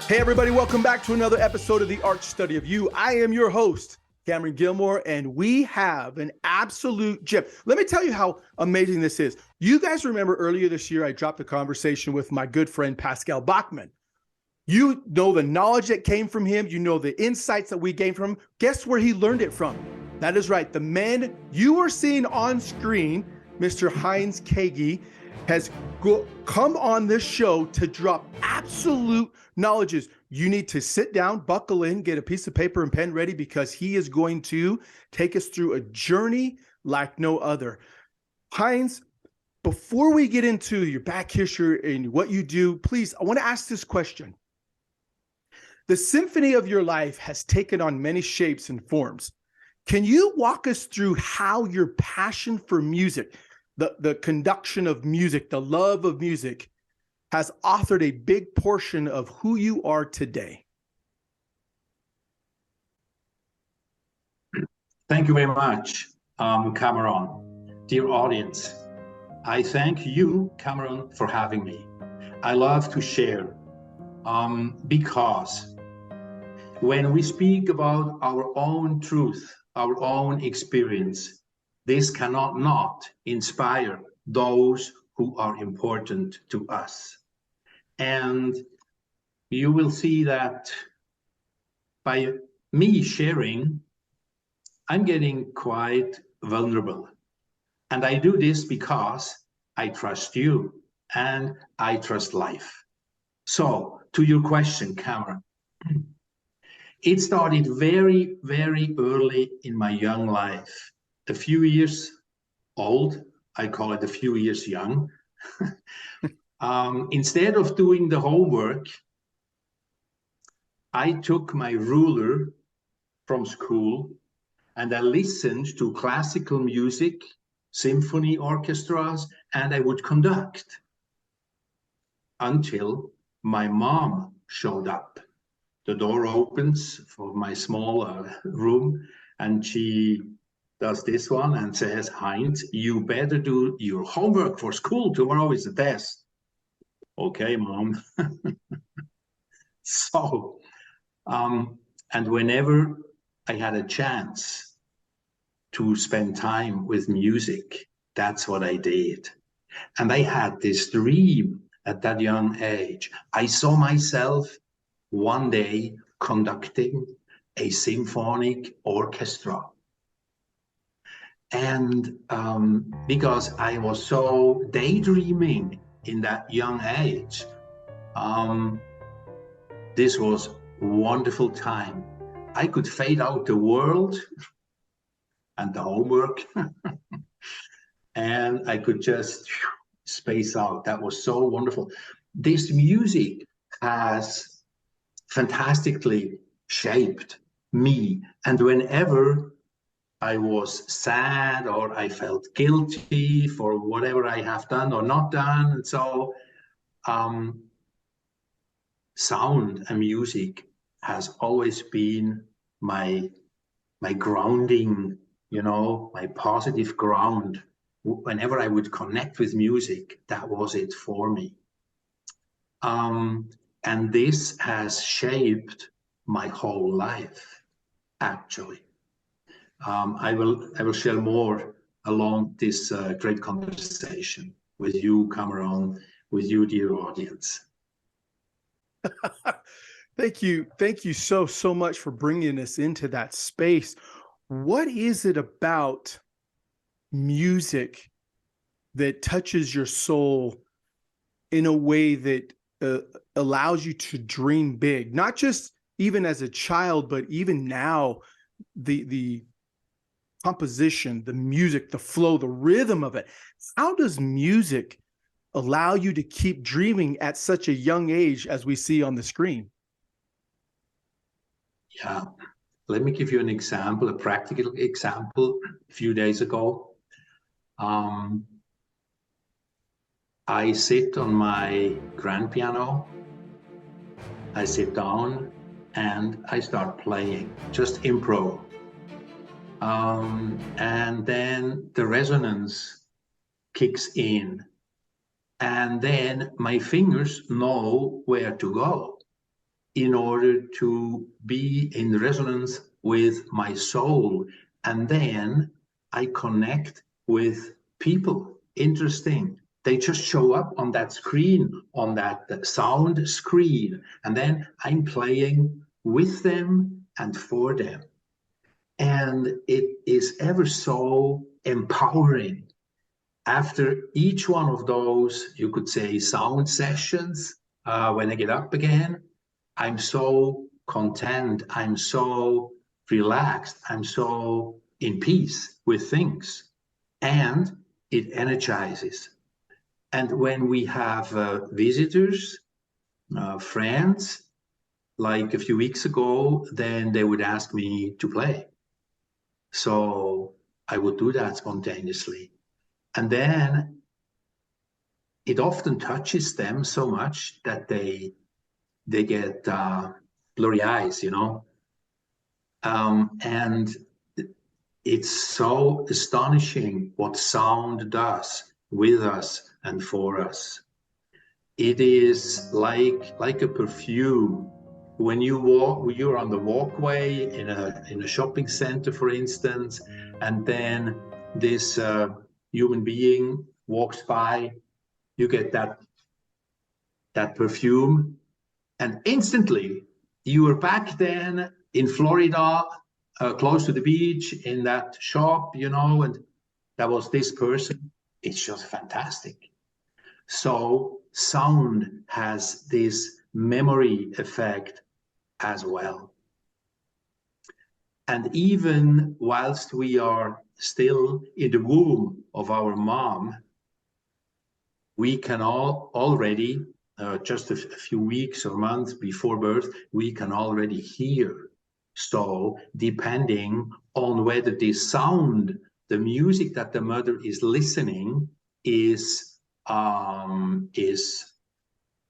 Hey, everybody, welcome back to another episode of The Art Study of You. I am your host, Cameron Gilmore, and we have an absolute gem. Let me tell you how amazing this is. You guys remember earlier this year, I dropped a conversation with my good friend, Pascal Bachman. You know the knowledge that came from him. You know the insights that we gained from him. Guess where he learned it from? That is right. The man you are seeing on screen, Mr. Heinz Kaegi, has come on this show to drop absolute knowledges. You need to sit down, buckle in, get a piece of paper and pen ready, because he is going to take us through a journey like no other. Heinz, before we get into your back history and what you do, please, I want to ask this question. The symphony of your life has taken on many shapes and forms. Can you walk us through how your passion for music, the conduction of music, the love of music, has authored a big portion of who you are today? Thank you very much, Cameron. Dear audience, I thank you, Cameron, for having me. I love to share because when we speak about our own truth, our own experience, this cannot not inspire those who are important to us. And you will see that by me sharing, I'm getting quite vulnerable. And I do this because I trust you and I trust life. So to your question, Cameron, it started very, very early in my young life. A few years old, I call it a few years young. Instead of doing the homework, I took my ruler from school and I listened to classical music, symphony orchestras, and I would conduct until my mom showed up. The door opens for my small room and she does this one and says, Heinz, you better do your homework for school. Tomorrow is the test. Okay, Mom. So, and whenever I had a chance to spend time with music, that's what I did. And I had this dream at that young age. I saw myself one day conducting a symphonic orchestra. And because I was so daydreaming in that young age, this was a wonderful time. I could fade out the world and the homework and I could just space out. That was so wonderful. This music has fantastically shaped me. And whenever I was sad or I felt guilty for whatever I have done or not done, and so sound and music has always been my grounding, you know, my positive ground. Whenever I would connect with music, that was it for me. And this has shaped my whole life, actually. I will share more along this great conversation with you, Cameron, with you, dear audience. Thank you so much for bringing us into that space. What is it about music that touches your soul in a way that allows you to dream big? Not just even as a child, but even now, the composition, the music, the flow, the rhythm of it. How does music allow you to keep dreaming at such a young age as we see on the screen? Yeah, let me give you an example, a practical example. A few days ago, I sit on my grand piano, I sit down and I start playing, just improv. And then the resonance kicks in. And then my fingers know where to go. in order to be in resonance with my soul. And then I connect with people. Interesting. They just show up on that screen, on that sound screen. And then I'm playing with them and for them. And it is ever so empowering. After each one of those, you could say, sound sessions, when I get up again, I'm so content, I'm so relaxed, I'm so in peace with things, and it energizes. And when we have visitors, friends, like a few weeks ago, then they would ask me to play. So I would do that spontaneously. And then it often touches them so much that they get blurry eyes, you know. And it's so astonishing what sound does with us and for us. It is like a perfume. When you're on the walkway in a shopping center, for instance, and then this human being walks by, you get that perfume, and instantly you are back then in Florida, close to the beach, in that shop, you know, and that was this person. It's just fantastic. So sound has this memory effect as well. And even whilst we are still in the womb of our mom, we can already, just a few weeks or months before birth, we can already hear. So depending on whether the sound, the music that the mother is listening is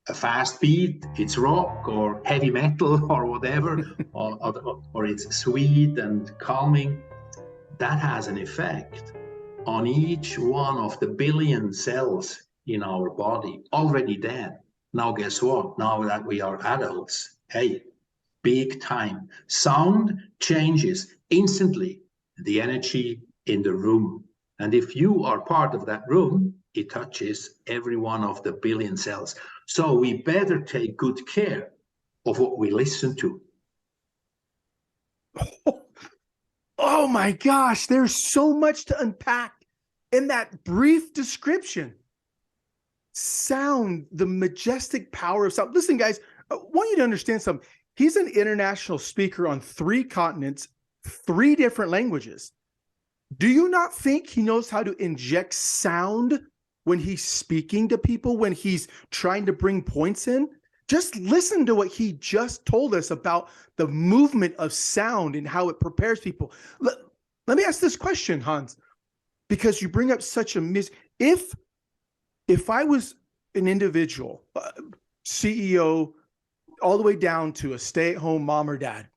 a fast beat, it's rock or heavy metal or whatever, or it's sweet and calming, that has an effect on each one of the billion cells in our body already then. Now guess what? Now that we are adults, hey, big time. Sound changes instantly the energy in the room. And if you are part of that room, it touches every one of the billion cells. So we better take good care of what we listen to. Oh my gosh, there's so much to unpack in that brief description. Sound, the majestic power of sound. Listen, guys, I want you to understand something. He's an international speaker on 3 continents, 3 different languages. Do you not think he knows how to inject sound when he's speaking to people, when he's trying to bring points in? Just listen to what he just told us about the movement of sound and how it prepares people. Let me ask this question, Hans, because you bring up such a if I was an individual, CEO, all the way down to a stay-at-home mom or dad,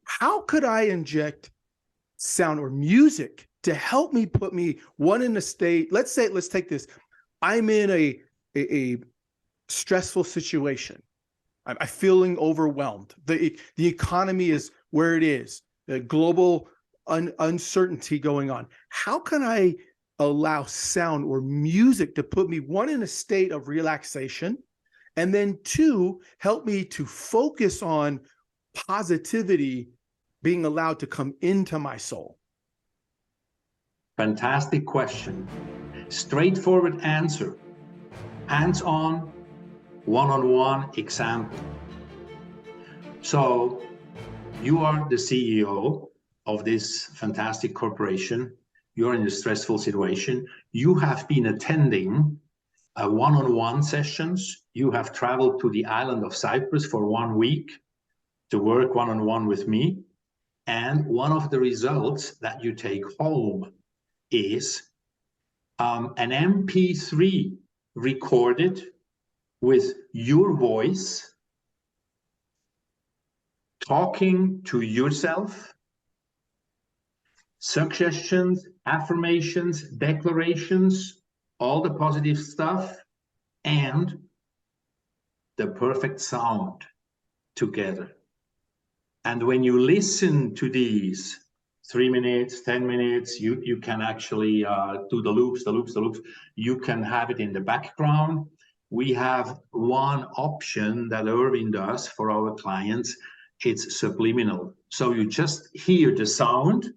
how could I inject sound or music to help me put me in a state? Let's take this. I'm in a stressful situation. I'm feeling overwhelmed. The economy is where it is. The global uncertainty going on. How can I allow sound or music to put me, 1, in a state of relaxation, and then 2, help me to focus on positivity being allowed to come into my soul? Fantastic question. Straightforward answer. Hands-on, one-on-one example. So you are the CEO of this fantastic corporation. You're in a stressful situation. You have been attending one-on-one sessions. You have traveled to the island of Cyprus for 1 week to work one-on-one with me. And one of the results that you take home is an MP3 recorded with your voice, talking to yourself, suggestions, affirmations, declarations, all the positive stuff, and the perfect sound together. And when you listen to these 3 minutes, 10 minutes, you can actually do the loops. You can have it in the background. We have one option that Irving does for our clients. It's subliminal. So you just hear the sound,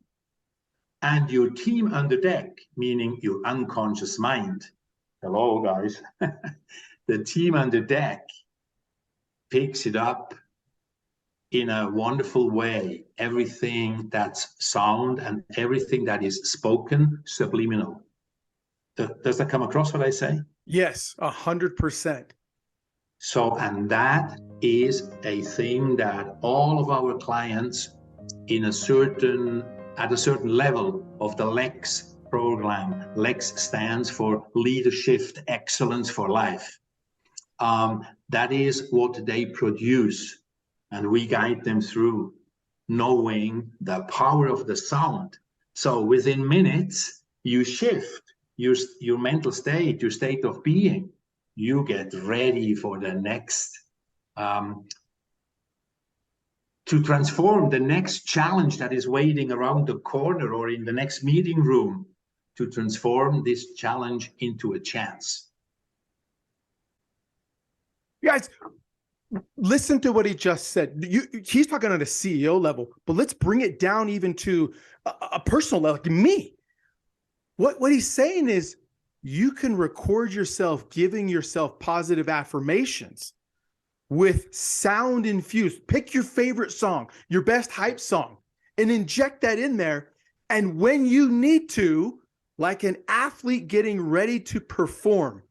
and your team on the deck, meaning your unconscious mind, hello guys, the team on the deck picks it up in a wonderful way. Everything that's sound and everything that is spoken, subliminal. Does that come across what I say? Yes, 100%. So, and that is a thing that all of our clients at a certain level of the LEX program. LEX stands for Leadership Excellence for Life. That is what they produce, and we guide them through, knowing the power of the sound. So within minutes, you shift your mental state, your state of being. You get ready for the next, to transform the next challenge that is waiting around the corner or in the next meeting room, to transform this challenge into a chance. You guys, listen to what he just said. He's talking on a CEO level, but let's bring it down even to a personal level, like me. What he's saying is, you can record yourself giving yourself positive affirmations with sound infused. Pick your favorite song, your best hype song, and inject that in there. And when you need to, like an athlete getting ready to perform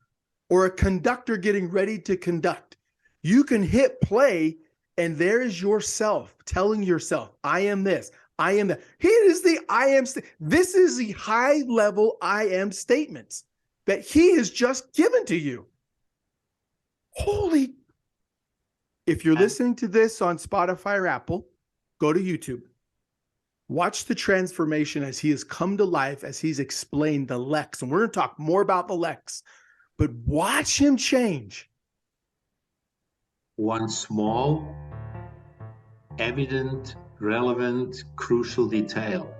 or a conductor getting ready to conduct, you can hit play, and there is yourself telling yourself, I am this, I am that. Here is the I am. This is the high level I am statements that he has just given to you. Holy. If you're listening to this on Spotify or Apple, go to YouTube. Watch the transformation as he has come to life, as he's explained the Lex. And we're going to talk more about the Lex, but watch him change. One small, evident, relevant, crucial detail.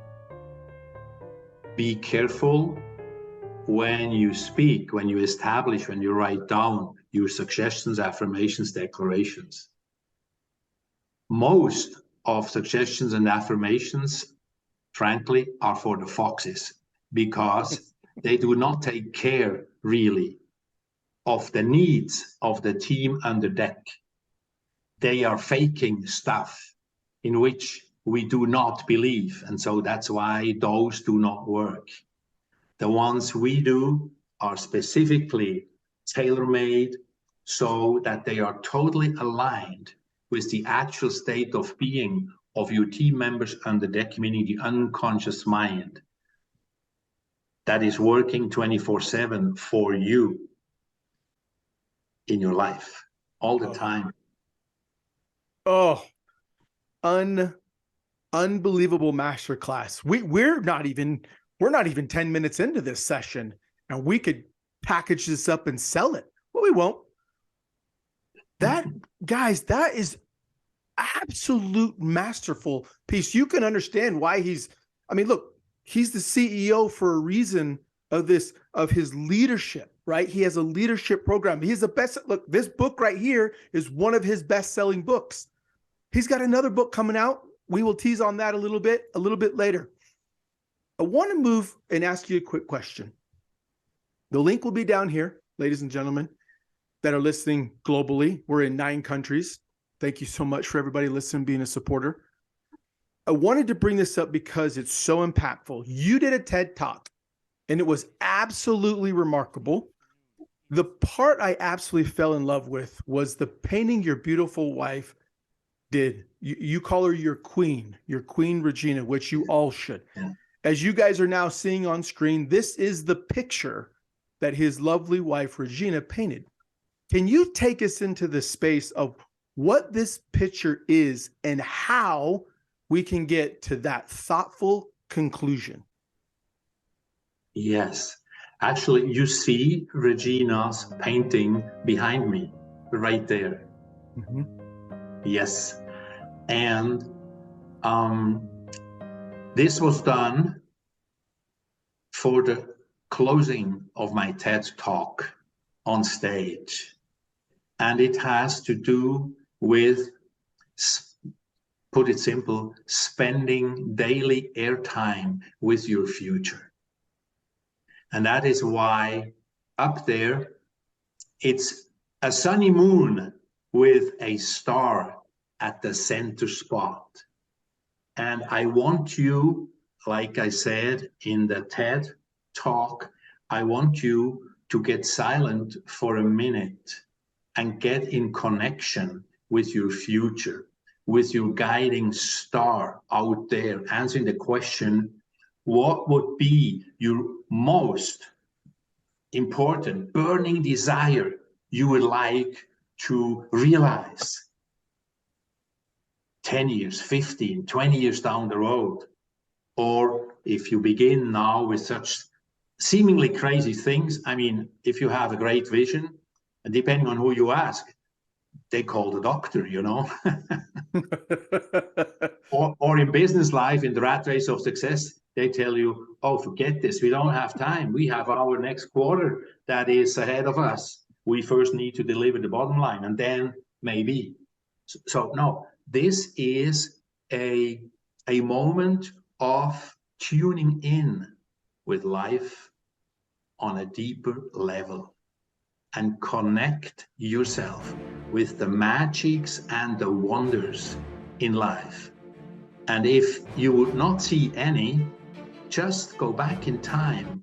Be careful when you speak, when you establish, when you write down your suggestions, affirmations, declarations. Most of suggestions and affirmations, frankly, are for the foxes, because they do not take care really of the needs of the team on the deck. They are faking stuff in which we do not believe. And so that's why those do not work. The ones we do are specifically tailor-made so that they are totally aligned with the actual state of being of your team members on the deck, meaning the unconscious mind that is working 24/7 for you in your life all the time. Oh, unbelievable masterclass. We're not even 10 minutes into this session, and we could package this up and sell it. Well, we won't. That, guys, that is absolute masterful piece. You can understand why he's the CEO for a reason of his leadership, right? He has a leadership program. He's the best. Look, this book right here is one of his best-selling books. He's got another book coming out. We will tease on that a little bit later. I want to move and ask you a quick question. The link will be down here, ladies and gentlemen, that are listening globally. We're in 9 countries. Thank you so much for everybody listening, being a supporter. I wanted to bring this up because it's so impactful. You did a TED Talk, and it was absolutely remarkable. The part I absolutely fell in love with was the painting your beautiful wife did. You call her your Queen Regina, which you all should. Yeah. As you guys are now seeing on screen, this is the picture that his lovely wife, Regina, painted. Can you take us into the space of what this picture is and how we can get to that thoughtful conclusion? Yes. Actually, you see Regina's painting behind me, right there. Mm-hmm. Yes. And this was done for the closing of my TED Talk on stage. And it has to do with, put it simple, spending daily airtime with your future. And that is why up there, it's a sunny moon with a star at the center spot. And I want you, like I said in the TED Talk, I want you to get silent for a minute and get in connection with your future, with your guiding star out there, answering the question, what would be your most important burning desire you would like to realize 10 years, 15, 20 years down the road? Or if you begin now with such seemingly crazy things, I mean, if you have a great vision, and depending on who you ask, they call the doctor, you know. or in business life, in the rat race of success, they tell you, oh, forget this, we don't have time. We have our next quarter that is ahead of us. We first need to deliver the bottom line, and then maybe. So no, this is a moment of tuning in with life on a deeper level and connect yourself with the magics and the wonders in life. And if you would not see any, just go back in time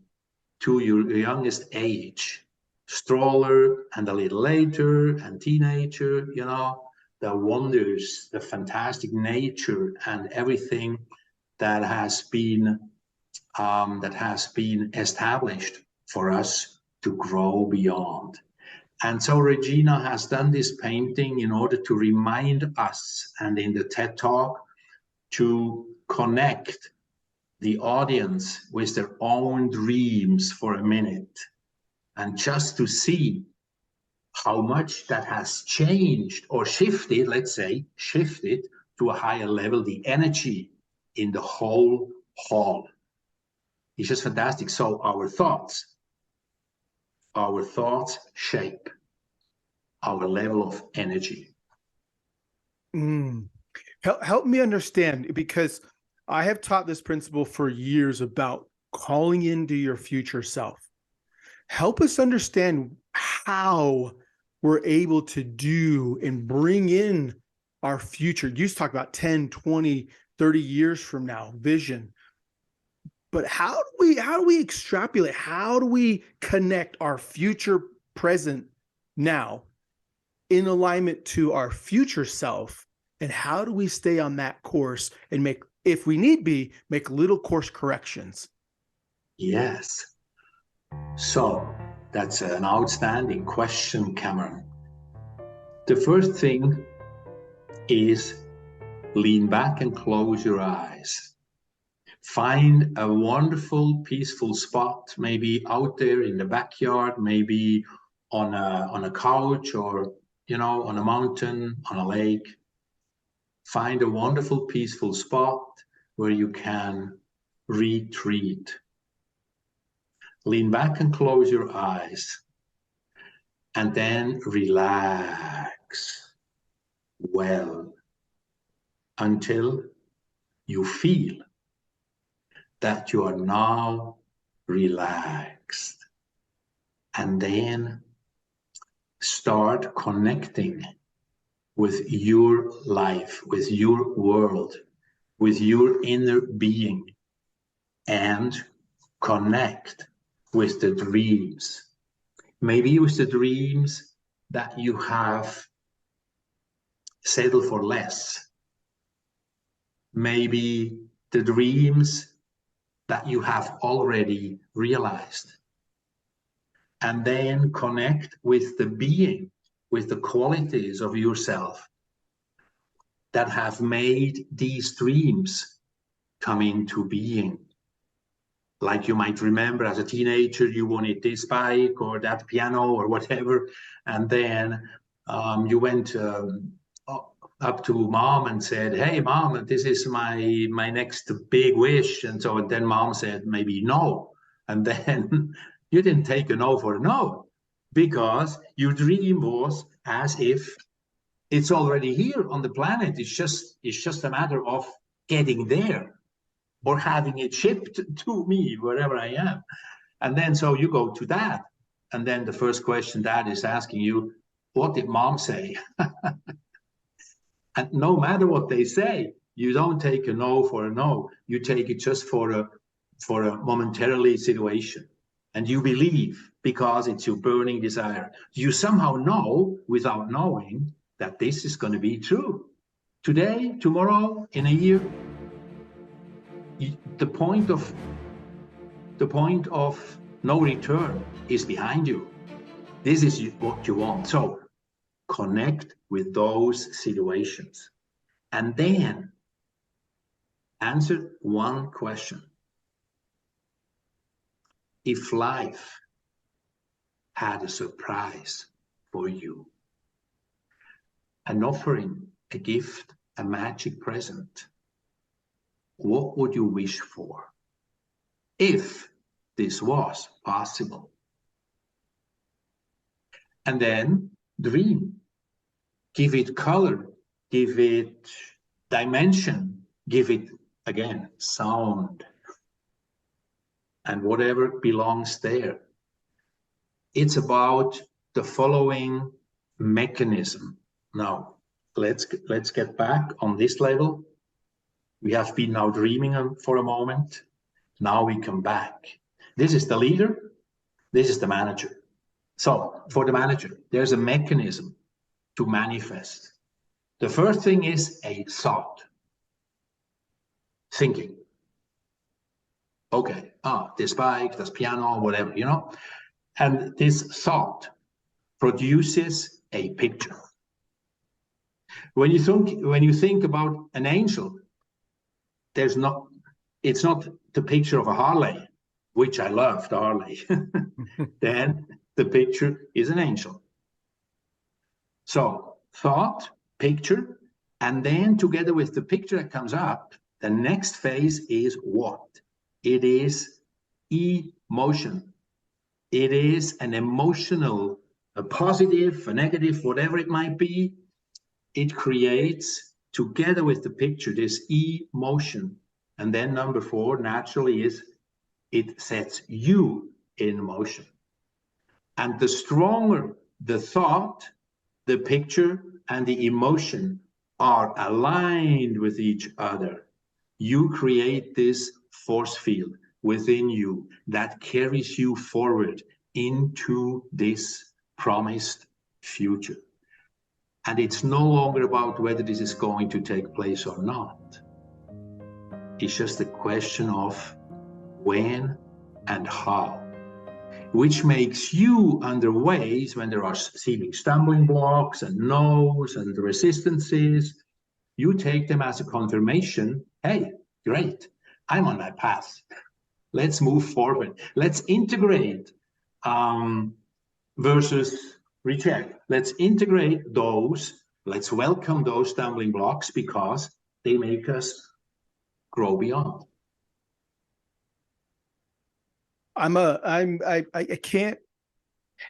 to your youngest age, stroller and a little later and teenager, you know, the wonders, the fantastic nature and everything that has been established for us to grow beyond. And so Regina has done this painting in order to remind us, and in the TED Talk, to connect the audience with their own dreams for a minute, and just to see how much that has changed or shifted, let's say, shifted to a higher level, the energy in the whole hall. It's just fantastic. So our thoughts shape our level of energy. Help me understand, because I have taught this principle for years about calling into your future self. Help us understand how we're able to do and bring in our future. You talk about 10, 20, 30 years from now, vision. But how do we extrapolate? How do we connect our future present now in alignment to our future self? And how do we stay on that course and make, if we need be, make little course corrections? Yes. So that's an outstanding question, Cameron. The first thing is lean back and close your eyes. Find a wonderful, peaceful spot, maybe out there in the backyard, maybe on a couch, or, you know, on a mountain, on a lake. Find a wonderful, peaceful spot where you can retreat. Lean back and close your eyes, and then relax well until you feel that you are now relaxed. And then start connecting with your life, with your world, with your inner being, and connect with the dreams. Maybe with the dreams that you have settled for less. Maybe the dreams that you have already realized. And then connect with the being, with the qualities of yourself that have made these dreams come into being. Like you might remember as a teenager, you wanted this bike or that piano or whatever, and then you went up to mom and said, "Hey, mom, this is my next big wish," and so and then mom said maybe no, and then you didn't take a no for a no, because your dream was as if it's already here on the planet. It's just a matter of getting there or having it shipped to me wherever I am. And then so you go to dad, and then the first question dad is asking you, what did mom say? And no matter what they say, you don't take a no for a no. You take it just for a momentarily situation. And you believe because it's your burning desire. You somehow know without knowing that this is going to be true. Today, tomorrow, in a year, the point of no return is behind you. This is what you want. So connect with those situations and then answer one question. If life had a surprise for you, an offering, a gift, a magic present, what would you wish for if this was possible? And then dream. Give it color, give it dimension, give it, again, sound, and whatever belongs there. It's about the following mechanism. Now, let's get back on this level. We have been now dreaming for a moment. Now we come back. This is the leader. This is the manager. So for the manager, there's a mechanism to manifest. The first thing is a thought. Thinking. Okay, this bike, this piano, whatever, you know. And this thought produces a picture. When you think about an angel, it's not the picture of a Harley, which I love, the Harley. Then the picture is an angel. So thought, picture, and then together with the picture that comes up, the next phase is what? It is emotion. It is an emotional, a positive, a negative, whatever it might be. It creates, together with the picture, this emotion. And then number 4, naturally, is it sets you in motion. And the stronger the thought, the picture, and the emotion are aligned with each other, you create this force field within you that carries you forward into this promised future. And it's no longer about whether this is going to take place or not. It's just a question of when and how, which makes you underways when there are seeming stumbling blocks and no's and resistances. You take them as a confirmation. Hey, great, I'm on my path. Let's move forward. Let's integrate versus reject. Let's integrate those. Let's welcome those stumbling blocks because they make us grow beyond. I can't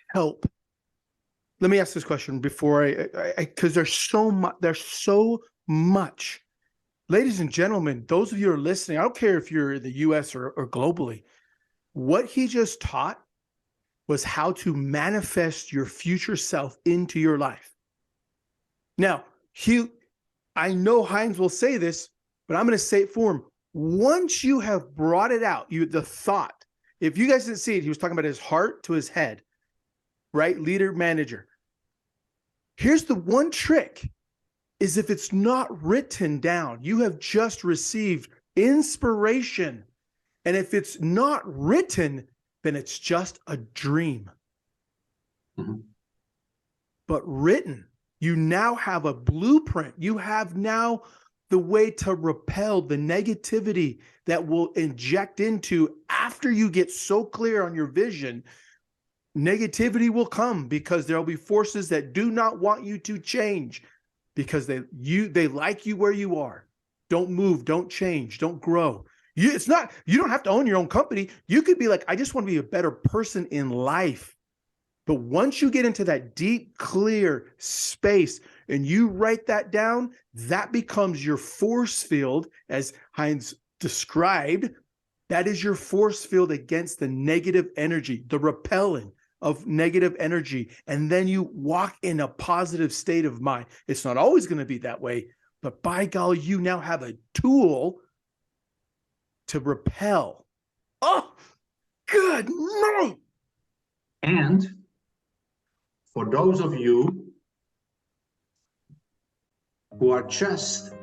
help. Let me ask this question before because there's so much. Ladies and gentlemen, those of you who are listening, I don't care if you're in the US or globally, what he just taught was how to manifest your future self into your life. Now, I know Heinz will say this, but I'm going to say it for him. Once you have brought it out, the thought, if you guys didn't see it, he was talking about his heart to his head, right? Leader, manager. Here's the one trick is if it's not written down, you have just received inspiration. And if it's not written, then it's just a dream. Mm-hmm. But written, you now have a blueprint. You have now the way to repel the negativity that will inject into after you get so clear on your vision. Negativity will come because there'll be forces that do not want you to change. because they like you where you are. Don't move, don't change, don't grow. You don't have to own your own company. You could be like, I just want to be a better person in life. But once you get into that deep, clear space and you write that down, that becomes your force field, as Heinz described. That is your force field against the negative energy, the repelling of negative energy. And then you walk in a positive state of mind. It's not always going to be that way, but by golly, you now have a tool to repel. Oh, good night. And for those of you who are just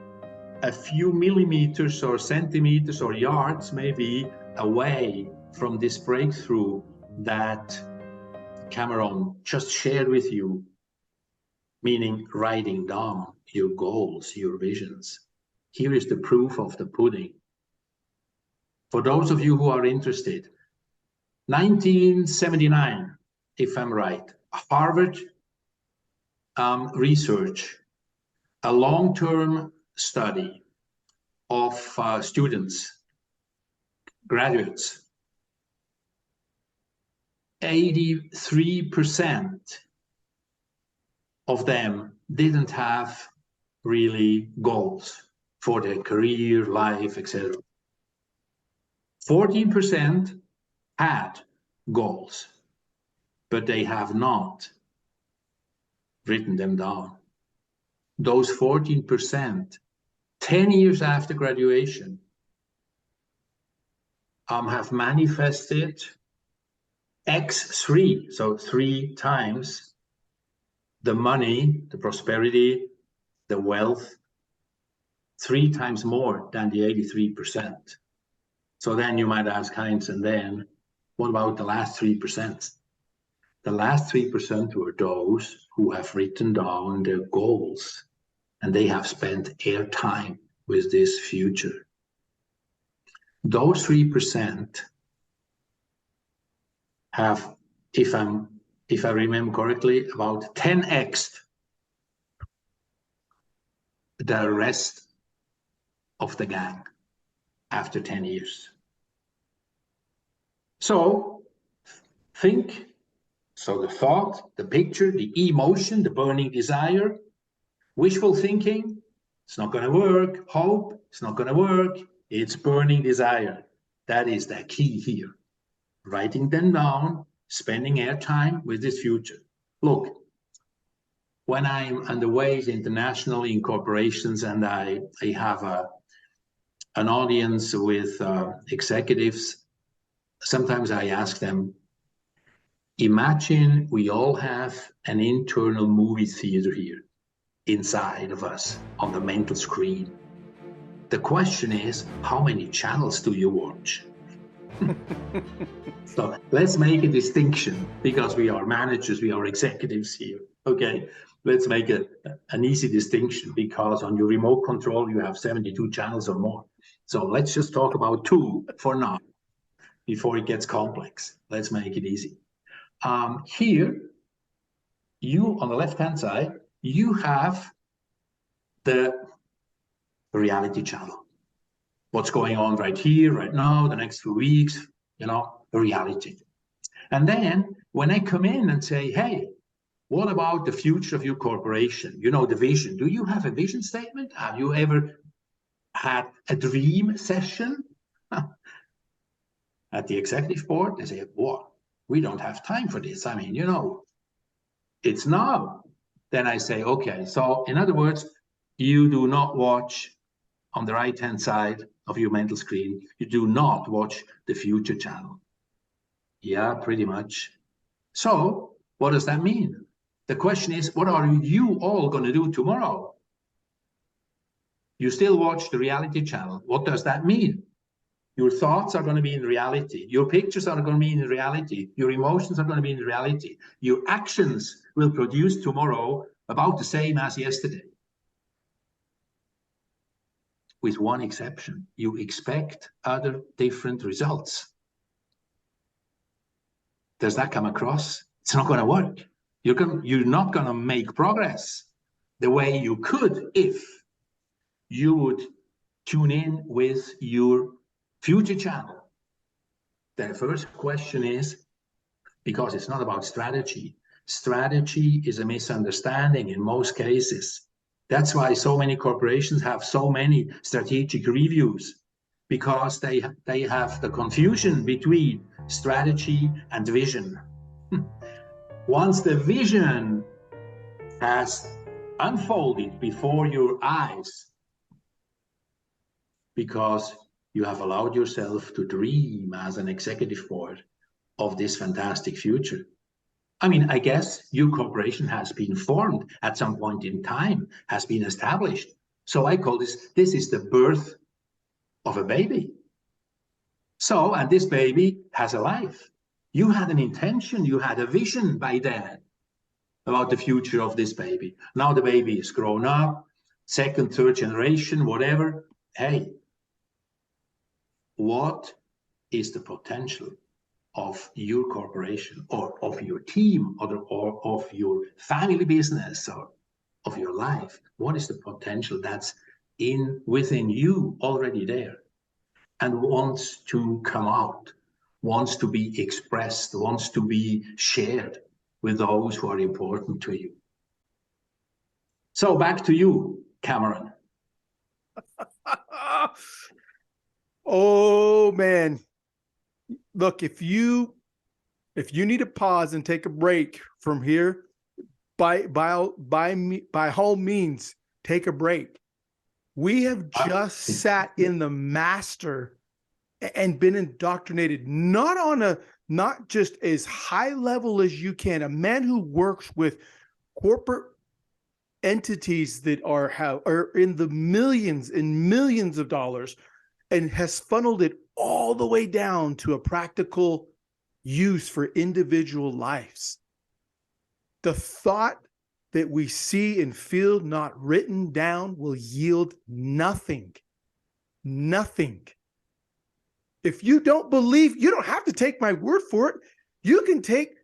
a few millimeters or centimeters or yards maybe away from this breakthrough that Cameron just shared with you, meaning writing down your goals, your visions. Here is the proof of the pudding. For those of you who are interested, 1979, if I'm right, Harvard research, a long-term study of students, graduates, 83% of them didn't have really goals for their career, life, etc. 14% had goals, but they have not written them down. Those 14%, 10 years after graduation, have manifested X3, so 3 times the money, the prosperity, the wealth, 3 times more than the 83%. So then you might ask, Heinz, and then what about the last 3%? The last 3% were those who have written down their goals, and they have spent airtime with this future. Those 3% have, if I remember correctly, about 10x the rest of the gang after 10 years. So think, so the thought, the picture, the emotion, the burning desire, wishful thinking, it's not going to work. Hope, it's not going to work. It's burning desire. That is the key here. Writing them down, spending airtime with this future. Look, when I'm underway internationally in corporations and I have an audience with executives, sometimes I ask them, imagine we all have an internal movie theater here inside of us on the mental screen. The question is, how many channels do you watch? So let's make a distinction, because we are managers, we are executives here. Okay, let's make an easy distinction, because on your remote control, you have 72 channels or more. So let's just talk about 2 for now, before it gets complex. Let's make it easy. Here, you on the left-hand side, you have the reality channel. What's going on right here, right now, the next few weeks, you know, the reality. And then when I come in and say, hey, what about the future of your corporation? You know, the vision. Do you have a vision statement? Have you ever had a dream session at the executive board? They say, what? We don't have time for this. I mean, you know, it's now. Then I say, okay, so in other words, you do not watch on the right-hand side of your mental screen, you do not watch the future channel. Yeah, pretty much. So what does that mean? The question is, what are you all going to do tomorrow? You still watch the reality channel. What does that mean? Your thoughts are going to be in reality. Your pictures are going to be in reality. Your emotions are going to be in reality. Your actions will produce tomorrow about the same as yesterday. With one exception, you expect other different results. Does that come across? It's not going to work. You're not going to make progress. the way you could if you would tune in with your future channel. The first question is, because it's not about strategy. Strategy is a misunderstanding in most cases. That's why so many corporations have so many strategic reviews, because they have the confusion between strategy and vision. Once the vision has unfolded before your eyes, because you have allowed yourself to dream as an executive board of this fantastic future. I mean, I guess your corporation has been formed at some point in time, has been established. So I call this is the birth of a baby. So, and this baby has a life. You had an intention, you had a vision by then about the future of this baby. Now the baby is grown up, second, third generation, whatever. Hey, what is the potential of your corporation or of your team or of your family business or of your life? What is the potential that's within you already there and wants to come out, wants to be expressed, wants to be shared with those who are important to you? So back to you, Cameron. Oh man. Look, if you need to pause and take a break from here, by all means, take a break. We have just sat in the master and been indoctrinated, not just as high level as you can, a man who works with corporate entities that are in the millions and millions of dollars and has funneled it all the way down to a practical use for individual lives. The thought that we see and feel not written down will yield nothing. Nothing. If you don't believe, you don't have to take my word for it. You can take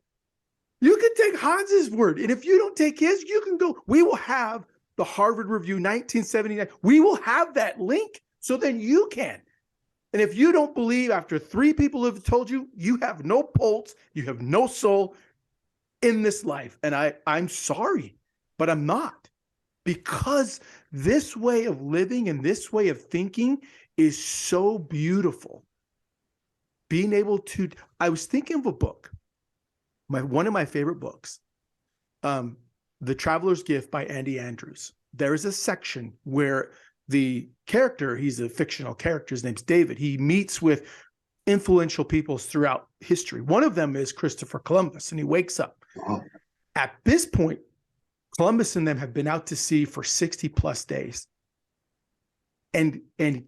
Hans's word. And if you don't take his, you can go. We will have the Harvard Review 1979. We will have that link so then you can. And if you don't believe after 3 people have told you, you have no pulse, you have no soul in this life. And I'm sorry, but I'm not. Because this way of living and this way of thinking is so beautiful. Being able to, I was thinking of a book, one of my favorite books, The Traveler's Gift by Andy Andrews. There is a section where the character, he's a fictional character, his name's David. He meets with influential people throughout history. One of them is Christopher Columbus, and he wakes up. Wow. At this point, Columbus and them have been out to sea for 60 plus days. And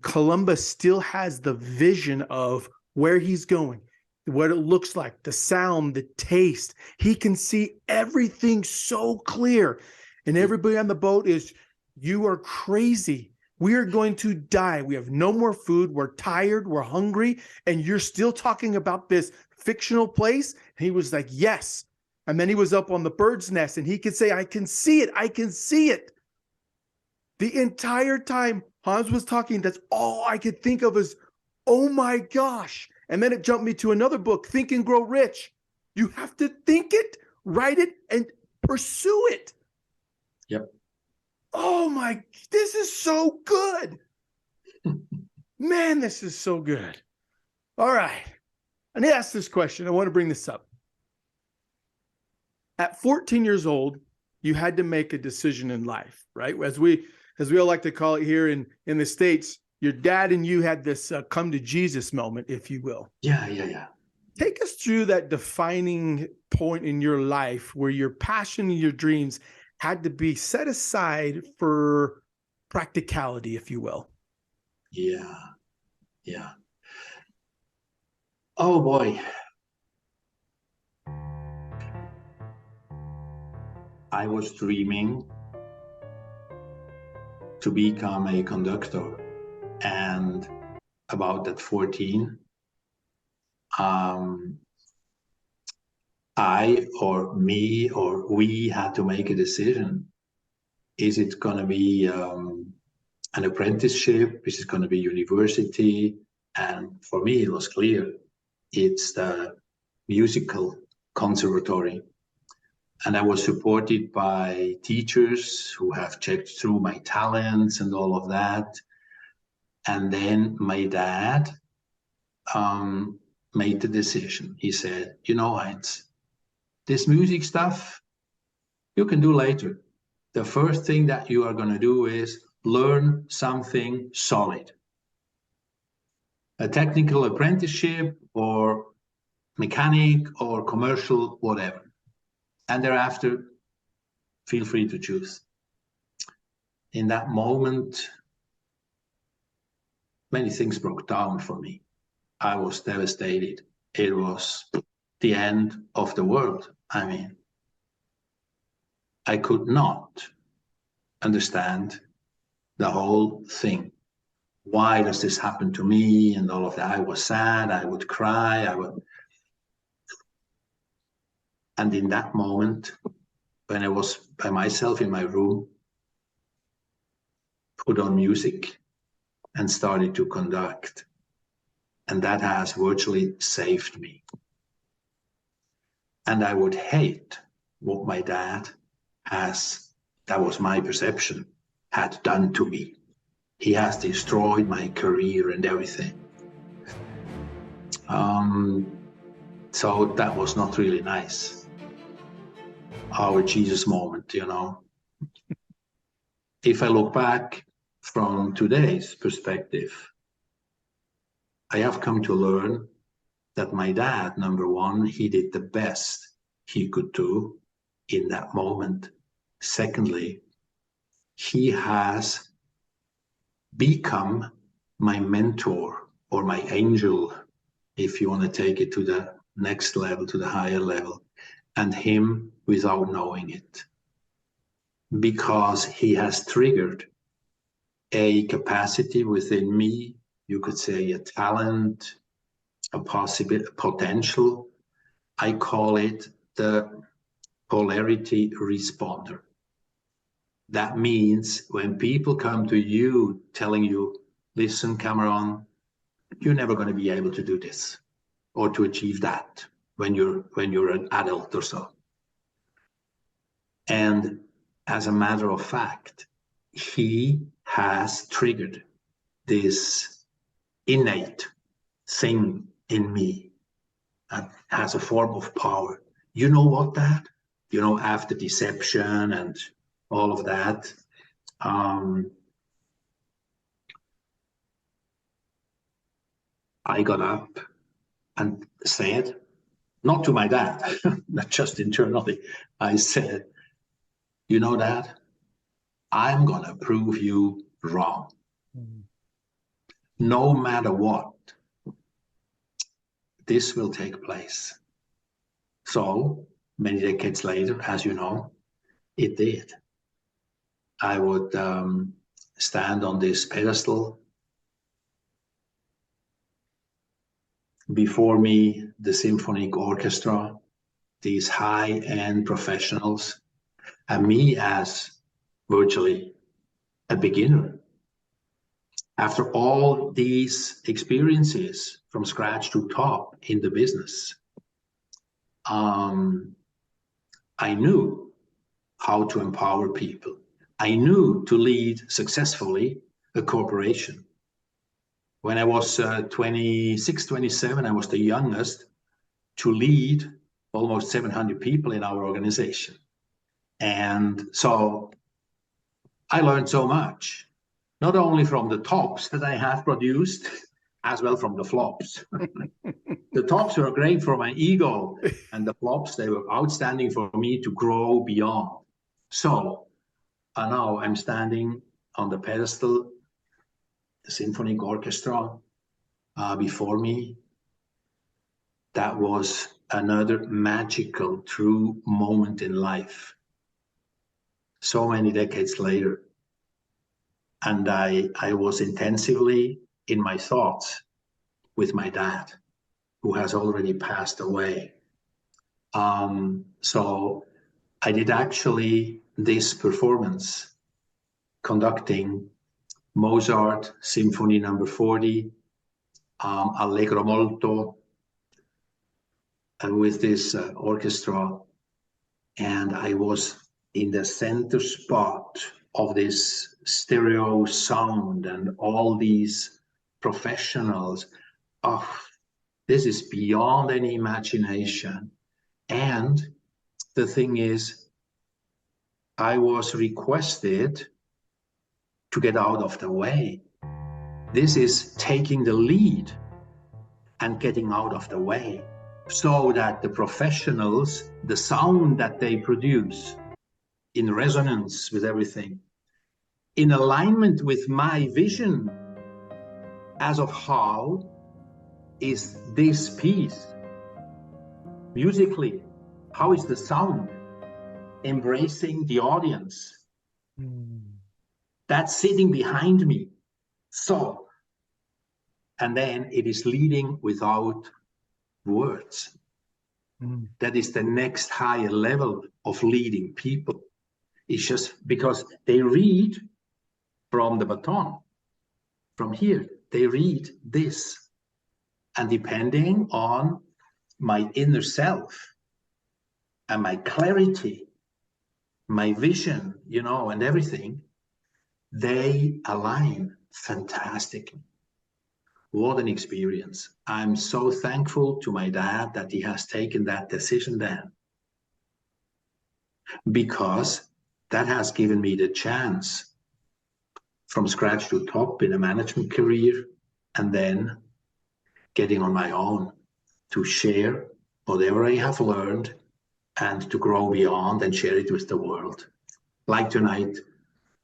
Columbus still has the vision of where he's going, what it looks like, the sound, the taste. He can see everything so clear. And everybody on the boat is, you are crazy. We are going to die. We have no more food. We're tired. We're hungry. And you're still talking about this fictional place? And he was like, yes. And then he was up on the bird's nest and he could say, I can see it. I can see it. The entire time Hans was talking, that's all I could think of is, oh my gosh. And then it jumped me to another book, Think and Grow Rich. You have to think it, write it, and pursue it. Yep. Oh my, this is so good. Man, this is so good. All right. I need to ask this question. I want to bring this up. At 14 years old, you had to make a decision in life, right? As we all like to call it here in the States, your dad and you had this come to Jesus moment, if you will. Yeah. Take us through that defining point in your life where your passion and your dreams had to be set aside for practicality, if you will. Yeah. Oh boy. I was dreaming to become a conductor, and about at 14, we had to make a decision Is it going to be an apprenticeship? Is it going to be university? And for me, it was clear. It's the musical conservatory. And I was supported by teachers who have checked through my talents and all of that. And then my dad made the decision. He said, you know, Heinz, this music stuff you can do later. The first thing that you are going to do is learn something solid. A technical apprenticeship or mechanic or commercial, whatever. And thereafter, feel free to choose. In that moment, many things broke down for me. I was devastated. It was the end of the world. I mean, I could not understand the whole thing. Why does this happen to me and all of that? I was sad, I would cry, And in that moment, when I was by myself in my room, put on music and started to conduct. And that has virtually saved me. And I would hate what my dad has, that was my perception, had done to me. He has destroyed my career and everything. So that was not really nice. Our Jesus moment, you know. If I look back from today's perspective, I have come to learn that my dad, number one, he did the best he could do in that moment. Secondly, he has become my mentor or my angel, if you want to take it to the next level, to the higher level, and him without knowing it. Because he has triggered a capacity within me, you could say a talent, a potential. I call it the polarity responder. That means when people come to you telling you, listen, Cameron, you're never going to be able to do this or to achieve that when you're an adult or so. And as a matter of fact, he has triggered this innate thing in me that has a form of power. You know what, Dad? You know, after deception and all of that, I got up and said, not to my dad, not just internally, I said, you know, Dad, I'm going to prove you wrong. No matter what, this will take place. So many decades later, as you know, it did. I would stand on this pedestal. Before me, the symphonic orchestra, these high-end professionals, and me as virtually a beginner. After all these experiences from scratch to top in the business, I knew how to empower people. I knew to lead successfully a corporation. When I was 26, 27, I was the youngest to lead almost 700 people in our organization. And so I learned so much, not only from the tops that I have produced, as well from the flops. The tops were great for my ego, and the flops, they were outstanding for me to grow beyond. So now I'm standing on the pedestal, the symphonic orchestra before me. That was another magical, true moment in life. So many decades later. And I was intensively in my thoughts with my dad, who has already passed away. So I did actually this performance conducting Mozart Symphony Number 40, Allegro Molto, and with this orchestra. And I was in the center spot of this stereo sound and all these professionals. Oh, this is beyond any imagination. And the thing is, I was requested to get out of the way. This is taking the lead and getting out of the way so that the professionals, the sound that they produce in resonance with everything, in alignment with my vision as of how is this piece musically, how is the sound embracing the audience that's sitting behind me. So, and then it is leading without words. That is the next higher level of leading people. It's just because they read from the baton, from here, they read this. And depending on my inner self and my clarity, my vision, you know, and everything, they align fantastically. What an experience. I'm so thankful to my dad that he has taken that decision then, because that has given me the chance from scratch to top in a management career, and then getting on my own to share whatever I have learned and to grow beyond and share it with the world. Like tonight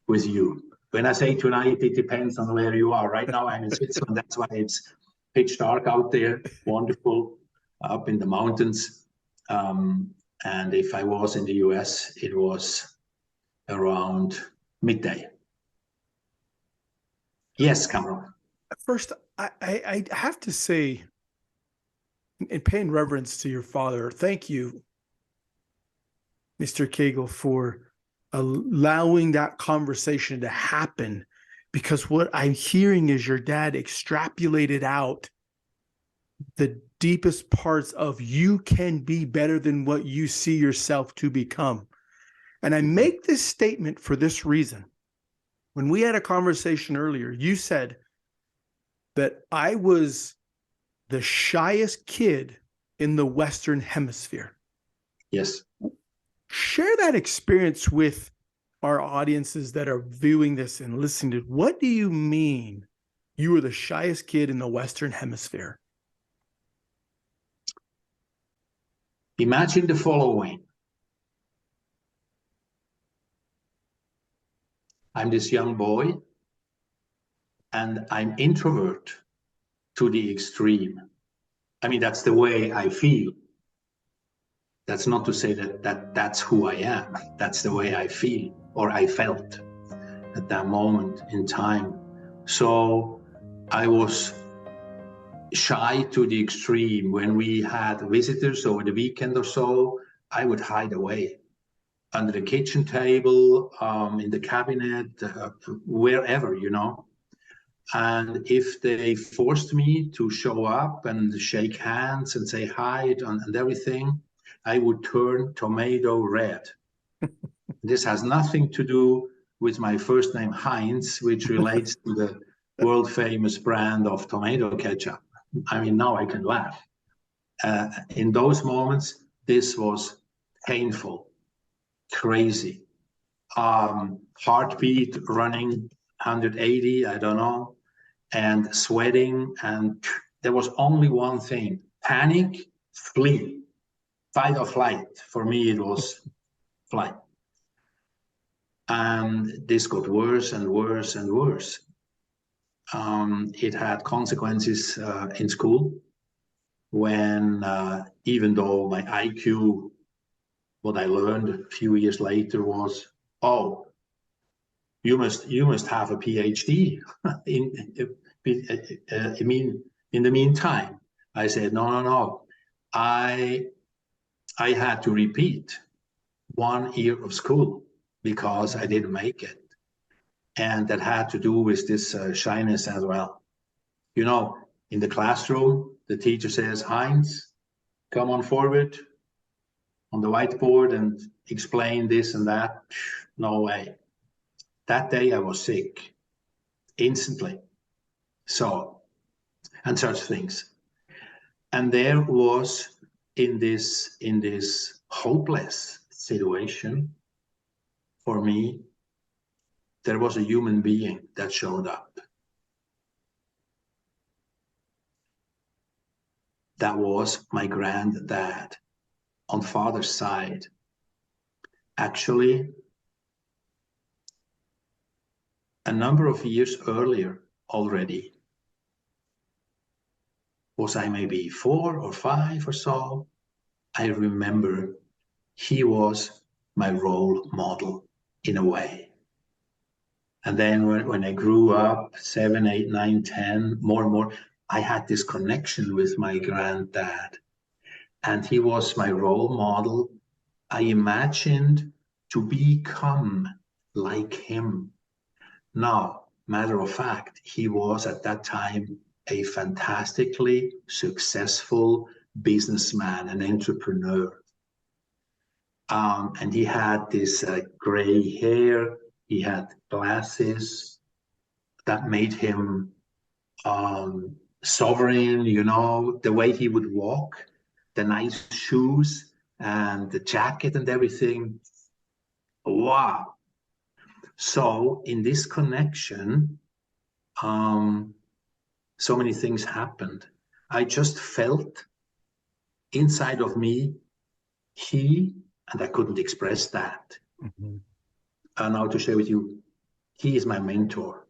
with you. When I say tonight, it depends on where you are. Right now I'm in Switzerland, that's why it's pitch dark out there, wonderful, up in the mountains. And if I was in the US, it was around midday. Yes, Cameron. First, I have to say, in paying reverence to your father, thank you, Mr. Kaegi, for allowing that conversation to happen, because what I'm hearing is your dad extrapolated out the deepest parts of you can be better than what you see yourself to become. And I make this statement for this reason. When we had a conversation earlier, you said that I was the shyest kid in the Western Hemisphere. Yes. Share that experience with our audiences that are viewing this and listening to. What do you mean you were the shyest kid in the Western Hemisphere? Imagine the following. I'm this young boy, and I'm introvert to the extreme. I mean, that's the way I feel. That's not to say that that's who I am. That's the way I feel, or I felt at that moment in time. So I was shy to the extreme. When we had visitors over the weekend or so, I would hide away under the kitchen table, in the cabinet, wherever, you know. And if they forced me to show up and shake hands and say hi and everything, I would turn tomato red. This has nothing to do with my first name, Heinz, which relates to the world famous brand of tomato ketchup. I mean, now I can laugh. In those moments, this was painful, crazy. Heartbeat running 180, I don't know, and sweating. And there was only one thing: panic, flee, fight or flight. For me, it was flight. And this got worse and worse and worse. It had consequences in school when, even though my IQ, what I learned a few years later was, oh, you must have a PhD. In the meantime, I said, no. I had to repeat 1 year of school because I didn't make it. And that had to do with this shyness as well. You know, in the classroom, the teacher says, Heinz, come on forward on the whiteboard and explain this and that. No way. That day I was sick instantly. So, and such things. And there was in this hopeless situation for me, there was a human being that showed up. That was my granddad on father's side. Actually, a number of years earlier already, was I maybe 4 or 5 or so, I remember he was my role model in a way. And then when I grew up, 7, 8, 9, 10, more and more, I had this connection with my granddad. And he was my role model. I imagined to become like him. Now, matter of fact, he was at that time a fantastically successful businessman, an entrepreneur. And he had this gray hair, he had glasses that made him sovereign, you know, the way he would walk, the nice shoes and the jacket and everything. Wow. So in this connection, so many things happened. I just felt inside of me, and I couldn't express that. Mm-hmm. And now to share with you, he is my mentor.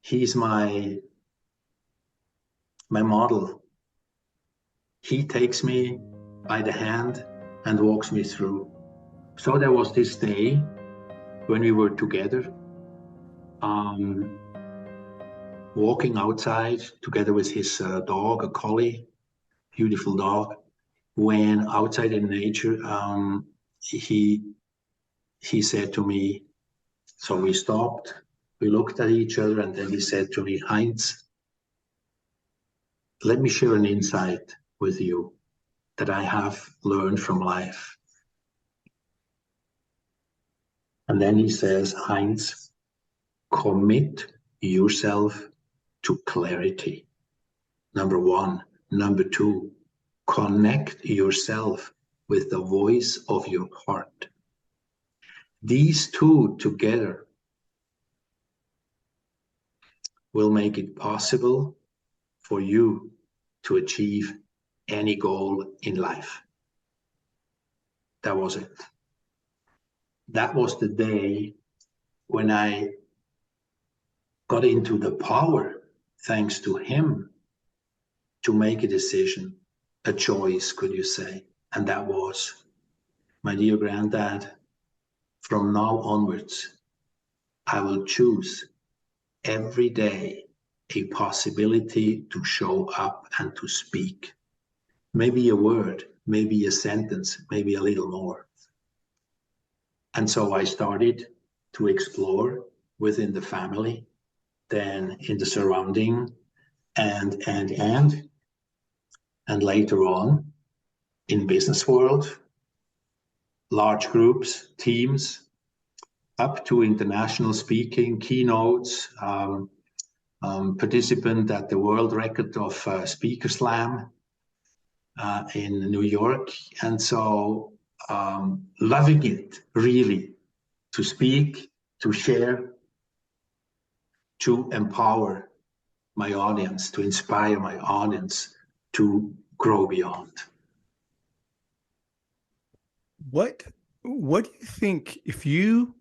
He's my model. He takes me by the hand and walks me through. So there was this day when we were together, walking outside together with his dog, a collie, beautiful dog. When outside in nature, he said to me, so we stopped, we looked at each other, and then he said to me, Heinz, let me share an insight with you that I have learned from life. And then he says, Heinz, commit yourself to clarity. Number 1. Number 2, connect yourself with the voice of your heart. These two together will make it possible for you to achieve any goal in life. That was it. That was the day when I got into the power, thanks to him, to make a decision, a choice, could you say. And that was, my dear granddad, from now onwards, I will choose every day a possibility to show up and to speak. Maybe a word, maybe a sentence, maybe a little more. And so I started to explore within the family, then in the surrounding, and later on in business world, large groups, teams, up to international speaking, keynotes, participant at the world record of Speaker Slam in New York. And so loving it, really, to speak, to share, to empower my audience, to inspire my audience to grow beyond. What do you think, if you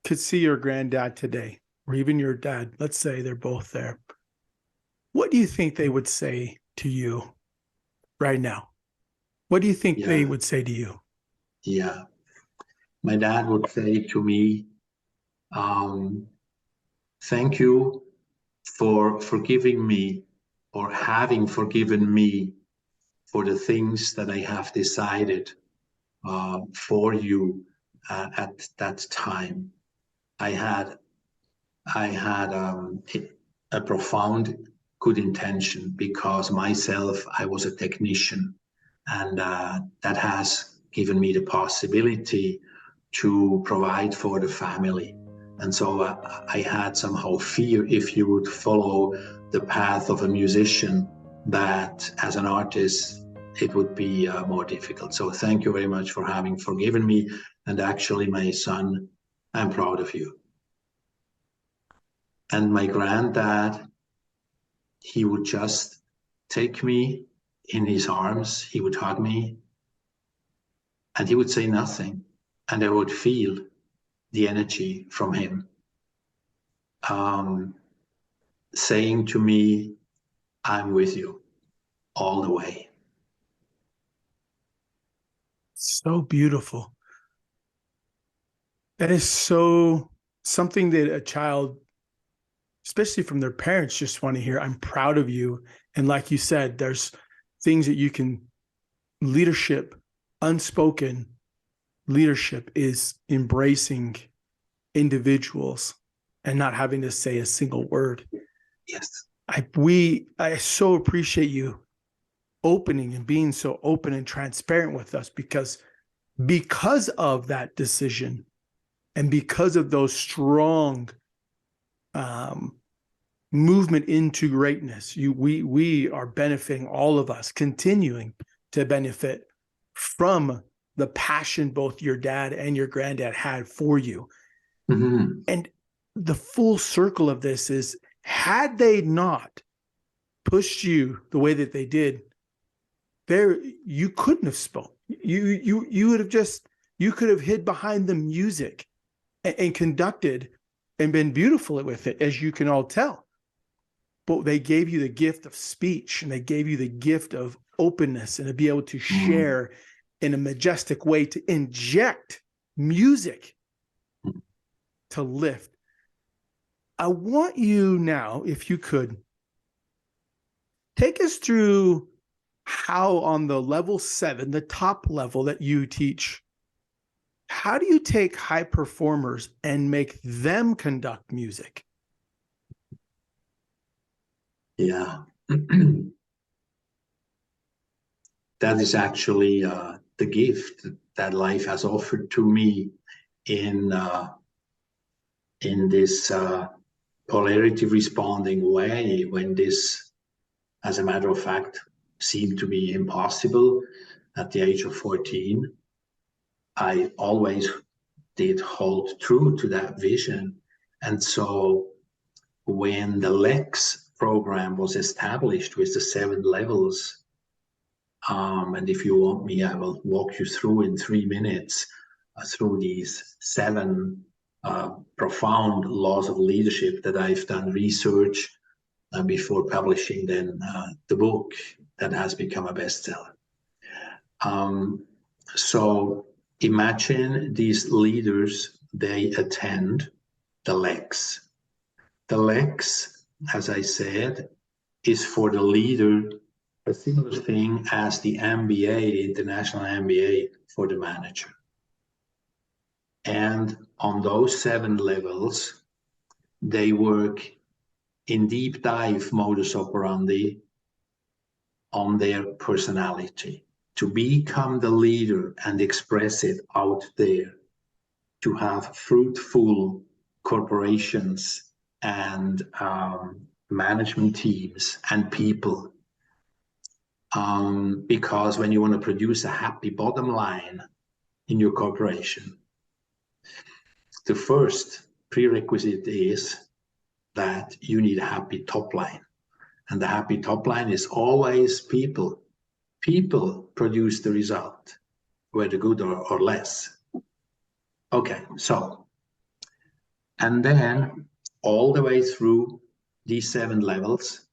could see your granddad today, or even your dad, let's say they're both there, what do you think they would say to you right now? What do you think they would say to you? Yeah. My dad would say to me, thank you for forgiving me, or having forgiven me for the things that I have decided for you at that time. I had I had a profound good intention, because myself, I was a technician, and that has given me the possibility to provide for the family. And so I had somehow fear, if you would follow the path of a musician, that as an artist, it would be more difficult. So thank you very much for having forgiven me. And actually, my son, I'm proud of you. And my granddad, he would just take me in his arms, he would hug me, and he would say nothing. And I would feel the energy from him, saying to me, I'm with you all the way. So beautiful. That is so something that a child, especially from their parents, just want to hear. I'm proud of you. And like you said, there's things that you can, leadership, unspoken leadership is embracing individuals and not having to say a single word. Yes. I so appreciate you opening and being so open and transparent with us, because of that decision and because of those strong movement into greatness, we are benefiting, all of us continuing to benefit from the passion both your dad and your granddad had for you. Mm-hmm. And the full circle of this is, had they not pushed you the way that they did, you couldn't have spoken. You would have just, you could have hid behind the music and conducted and been beautiful with it, as you can all tell. But they gave you the gift of speech, and they gave you the gift of openness, and to be able to share in a majestic way, to inject music to lift. I want you now, if you could, take us through how on the level 7, the top level that you teach, how do you take high performers and make them conduct music? Yeah. That is actually the gift that life has offered to me in this polarity responding way, when this, as a matter of fact, seemed to be impossible at the age of 14. I always did hold true to that vision. And so when the LEX program was established with the 7 levels, and if you want me, I will walk you through in 3 minutes through these 7 profound laws of leadership that I've done research before publishing then the book that has become a bestseller. So imagine these leaders, they attend the LEX. The LEX, as I said, is for the leader a similar thing as the MBA, the International MBA for the manager. And on those 7 levels, they work in deep dive modus operandi on their personality, to become the leader and express it out there, to have fruitful corporations and management teams and people. Because when you want to produce a happy bottom line in your corporation, the first prerequisite is that you need a happy top line. And the happy top line is always people. People produce the result, whether good or less. Okay, so, and then all the way through these 7 levels,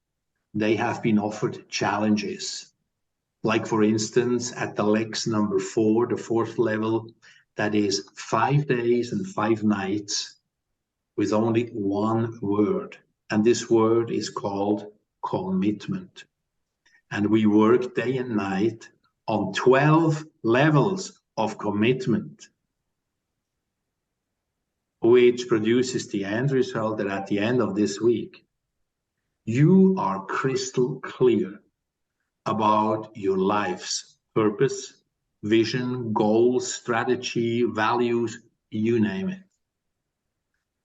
they have been offered challenges. Like, for instance, at the LEX number 4, the 4th level, that is 5 days and 5 nights with only 1 word. And this word is called commitment. And we work day and night on 12 levels of commitment. which produces the end result that at the end of this week, you are crystal clear about your life's purpose, vision, goals, strategy, values, you name it.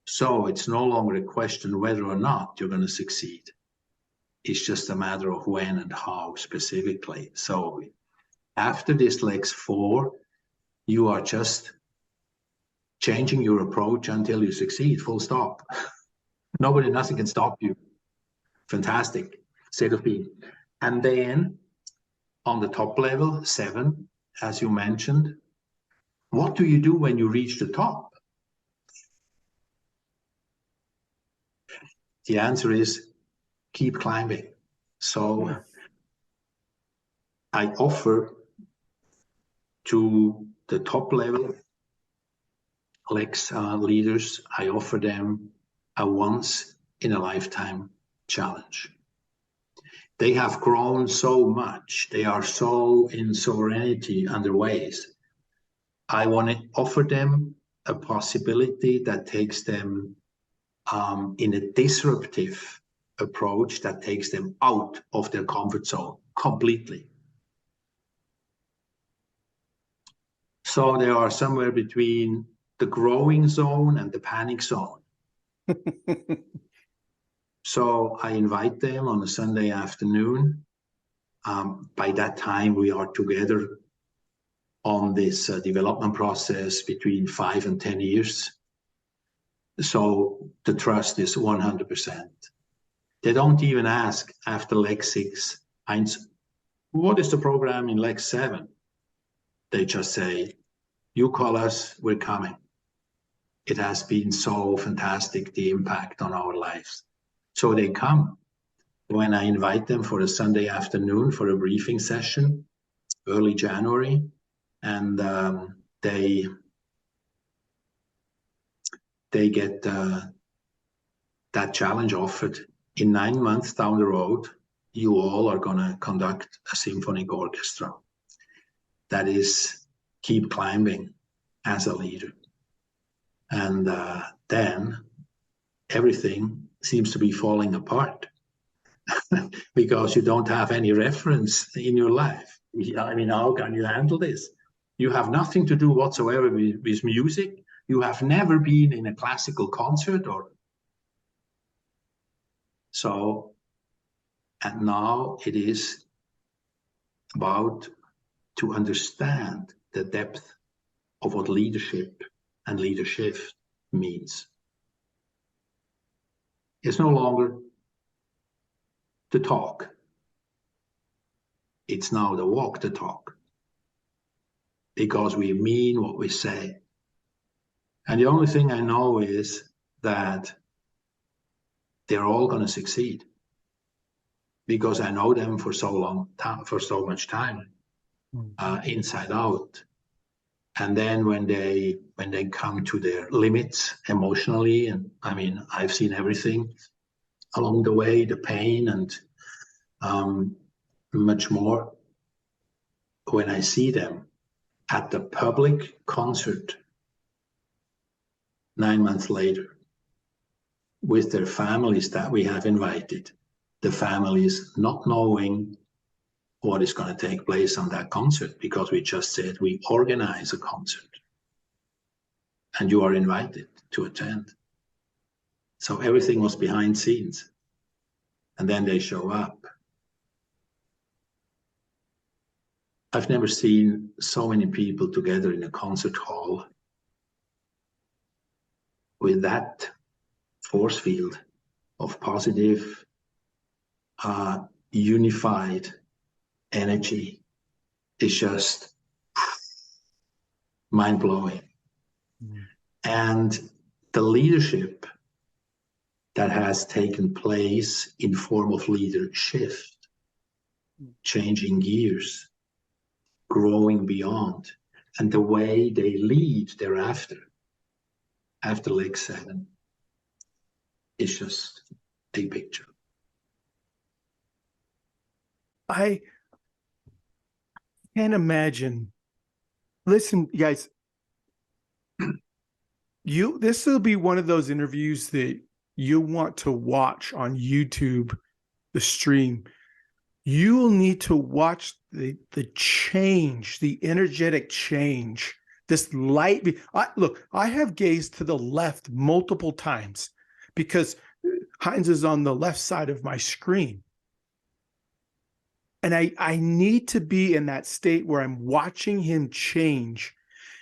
So it's no longer a question whether or not you're going to succeed. It's just a matter of when and how specifically. So after this Lex 4, you are just changing your approach until you succeed, full stop. Nothing can stop you. Fantastic state of being. And then on the top level, 7, as you mentioned, what do you do when you reach the top? The answer is keep climbing. So I offer to the top level Lex leaders, I offer them a once in a lifetime challenge. They have grown so much. They are so in sovereignty and their ways. I want to offer them a possibility that takes them in a disruptive approach that takes them out of their comfort zone completely. So they are somewhere between the growing zone and the panic zone. So I invite them on a Sunday afternoon. By that time, we are together on this development process between 5 and 10 years. So the trust is 100%. They don't even ask after leg 6, Heinz, what is the program in leg 7? They just say, you call us, we're coming. It has been so fantastic, the impact on our lives. So they come. When I invite them for a Sunday afternoon for a briefing session, early January, and they get that challenge offered. In 9 months down the road, you all are going to conduct a symphonic orchestra. That is, keep climbing as a leader. And then everything seems to be falling apart because you don't have any reference in your life. I mean, how can you handle this? You have nothing to do whatsoever with music. You have never been in a classical concert or so. And now it is about to understand the depth of what leadership and leadership means. It's no longer the talk. It's now the walk the talk. Because we mean what we say. And the only thing I know is that they're all going to succeed. Because I know them for so long, for so much time, inside out. And then when they come to their limits emotionally, and I mean, I've seen everything along the way, the pain and much more. When I see them at the public concert 9 months later with their families that we have invited, the families not knowing what is going to take place on that concert because we just said we organize a concert and you are invited to attend. So everything was behind scenes. And then they show up. I've never seen so many people together in a concert hall with that force field of positive, unified energy. It's just mind-blowing. And the leadership that has taken place in form of leadership, changing gears, growing beyond, and the way they lead thereafter, after leg 7, is just a picture. I can't imagine. Listen, guys, This will be one of those interviews that you want to watch on YouTube, the stream. You will need to watch the change, the energetic change, this light. I have gazed to the left multiple times because Heinz is on the left side of my screen. And I need to be in that state where I'm watching him change,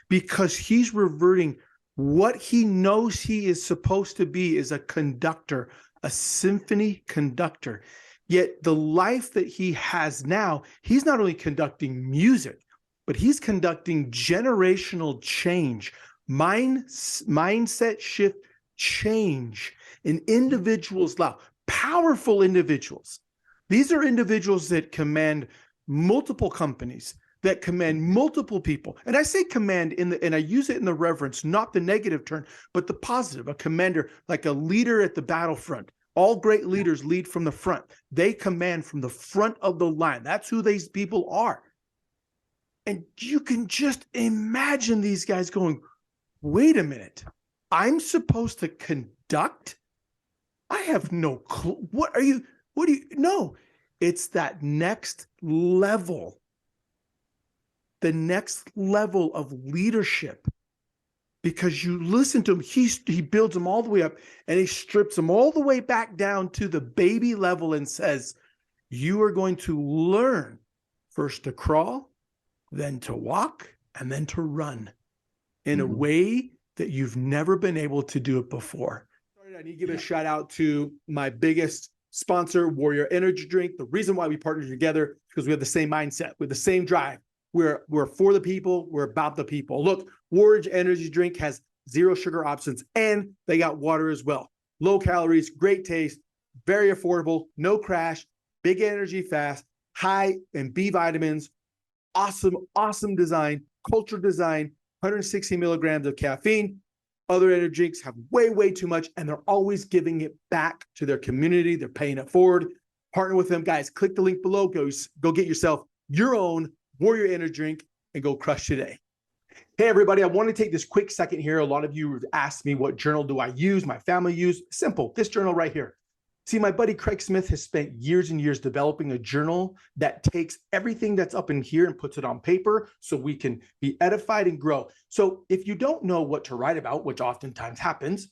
because he's reverting what he knows he is supposed to be, is a conductor, a symphony conductor. Yet the life that he has now, he's not only conducting music, but he's conducting generational change, mindset shift change in individuals' life, powerful individuals. These are individuals that command multiple companies, that command multiple people. And I say command and I use it in the reverence, not the negative term, but the positive, a commander, like a leader at the battlefront. All great leaders lead from the front. They command from the front of the line. That's who these people are. And you can just imagine these guys going, wait a minute, I'm supposed to conduct? I have no clue. No, it's that next level, the next level of leadership. Because you listen to him, he builds them all the way up and he strips them all the way back down to the baby level and says, you are going to learn first to crawl, then to walk, and then to run in a way that you've never been able to do it before. I need to give a shout out to my biggest sponsor, Warrior Energy Drink. The reason why we partnered together is because we have the same mindset, we have the same drive. We're for the people. We're about the people. Look, Warrior Energy Drink has 0 sugar options, and they got water as well. Low calories, great taste, very affordable, no crash, big energy fast, high in B vitamins, awesome design, culture design, 160 milligrams of caffeine. Other energy drinks have way too much, and they're always giving it back to their community. They're paying it forward. Partner with them, guys. Click the link below. Go get yourself your own Warrior Energy Drink and go crush today. Hey, everybody, I want to take this quick second here. A lot of you have asked me, what journal do I use? My family use? Simple, this journal right here. See, my buddy Craig Smith has spent years and years developing a journal that takes everything that's up in here and puts it on paper so we can be edified and grow. So if you don't know what to write about, which oftentimes happens,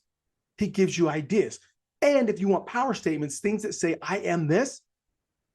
he gives you ideas. And if you want power statements, things that say, I am this,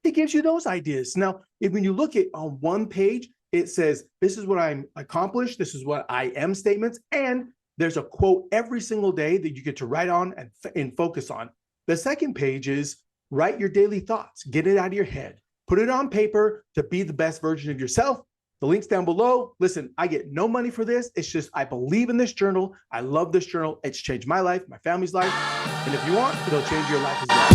he gives you those ideas. Now, when you look at on one page, it says, this is what I'm accomplished. This is what I am statements. And there's a quote every single day that you get to write on and focus on. The second page is write your daily thoughts, get it out of your head, put it on paper to be the best version of yourself. The link's down below. Listen, I get no money for this. It's just, I believe in this journal. I love this journal. It's changed my life, my family's life. And if you want, it'll change your life as well.